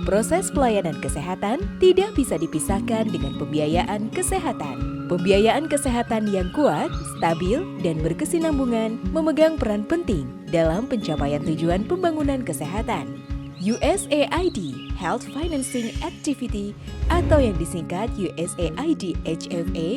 Proses pelayanan kesehatan tidak bisa dipisahkan dengan pembiayaan kesehatan. Pembiayaan kesehatan yang kuat, stabil, dan berkesinambungan memegang peran penting dalam pencapaian tujuan pembangunan kesehatan. USAID Health Financing Activity atau yang disingkat USAID HFA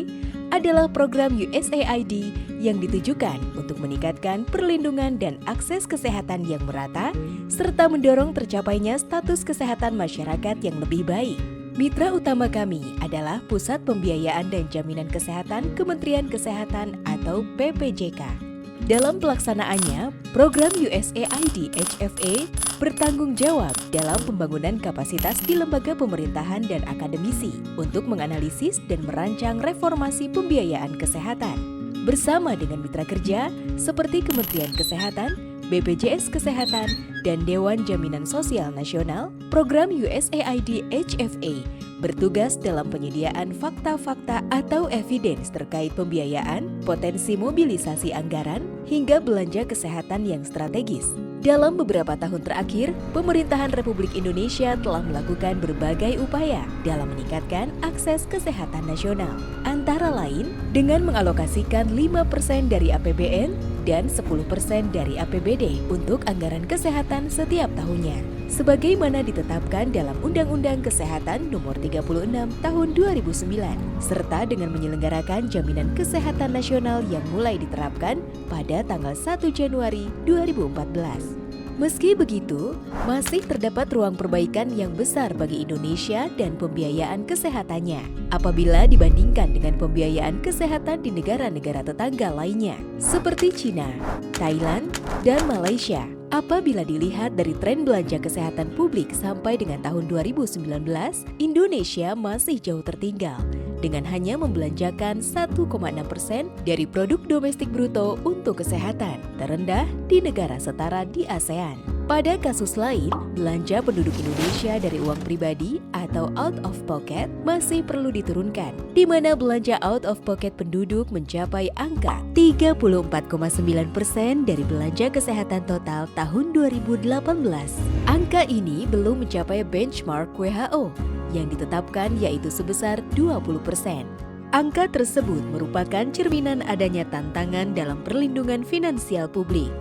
adalah program USAID yang ditujukan untuk meningkatkan perlindungan dan akses kesehatan yang merata serta mendorong tercapainya status kesehatan masyarakat yang lebih baik. Mitra utama kami adalah Pusat Pembiayaan dan Jaminan Kesehatan Kementerian Kesehatan atau PPJK. Dalam pelaksanaannya, program USAID HFA bertanggung jawab dalam pembangunan kapasitas di lembaga pemerintahan dan akademisi untuk menganalisis dan merancang reformasi pembiayaan kesehatan. Bersama dengan mitra kerja seperti Kementerian Kesehatan, BPJS Kesehatan, dan Dewan Jaminan Sosial Nasional, program USAID HFA bertugas dalam penyediaan fakta-fakta atau evidence terkait pembiayaan, potensi mobilisasi anggaran, hingga belanja kesehatan yang strategis. Dalam beberapa tahun terakhir, pemerintahan Republik Indonesia telah melakukan berbagai upaya dalam meningkatkan akses kesehatan nasional. Antara lain, dengan mengalokasikan 5% dari APBN dan 10% dari APBD untuk anggaran kesehatan setiap tahunnya. Sebagaimana ditetapkan dalam Undang-Undang Kesehatan Nomor 36 Tahun 2009, serta dengan menyelenggarakan Jaminan Kesehatan Nasional yang mulai diterapkan pada tanggal 1 Januari 2014. Meski begitu, masih terdapat ruang perbaikan yang besar bagi Indonesia dan pembiayaan kesehatannya apabila dibandingkan dengan pembiayaan kesehatan di negara-negara tetangga lainnya, seperti China, Thailand, dan Malaysia. Apabila dilihat dari tren belanja kesehatan publik sampai dengan tahun 2019, Indonesia masih jauh tertinggal dengan hanya membelanjakan 1,6% dari produk domestik bruto untuk kesehatan, terendah di negara setara di ASEAN. Pada kasus lain, belanja penduduk Indonesia dari uang pribadi atau out of pocket masih perlu diturunkan, di mana belanja out of pocket penduduk mencapai angka 34,9% dari belanja kesehatan total tahun 2018. Angka ini belum mencapai benchmark WHO yang ditetapkan yaitu sebesar 20%. Angka tersebut merupakan cerminan adanya tantangan dalam perlindungan finansial publik.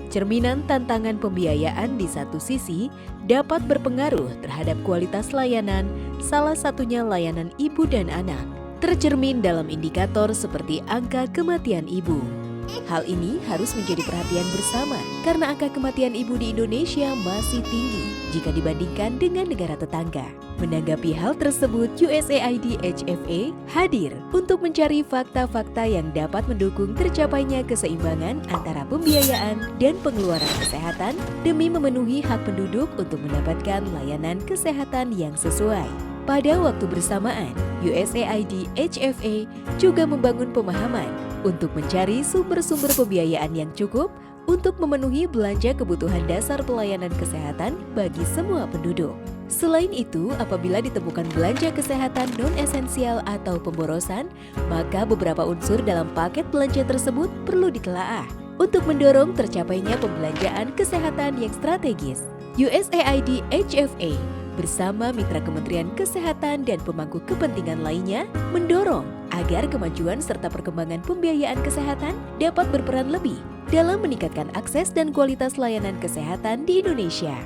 Cerminan tantangan pembiayaan di satu sisi dapat berpengaruh terhadap kualitas layanan, salah satunya layanan ibu dan anak, tercermin dalam indikator seperti angka kematian ibu. Hal ini harus menjadi perhatian bersama karena angka kematian ibu di Indonesia masih tinggi jika dibandingkan dengan negara tetangga. Menanggapi hal tersebut, USAID HFA hadir untuk mencari fakta-fakta yang dapat mendukung tercapainya keseimbangan antara pembiayaan dan pengeluaran kesehatan demi memenuhi hak penduduk untuk mendapatkan layanan kesehatan yang sesuai. Pada waktu bersamaan, USAID HFA juga membangun pemahaman untuk mencari sumber-sumber pembiayaan yang cukup untuk memenuhi belanja kebutuhan dasar pelayanan kesehatan bagi semua penduduk. Selain itu, apabila ditemukan belanja kesehatan non-esensial atau pemborosan, maka beberapa unsur dalam paket belanja tersebut perlu ditelaah untuk mendorong tercapainya pembelanjaan kesehatan yang strategis. USAID HFA bersama mitra Kementerian Kesehatan dan pemangku kepentingan lainnya mendorong agar kemajuan serta perkembangan pembiayaan kesehatan dapat berperan lebih dalam meningkatkan akses dan kualitas layanan kesehatan di Indonesia.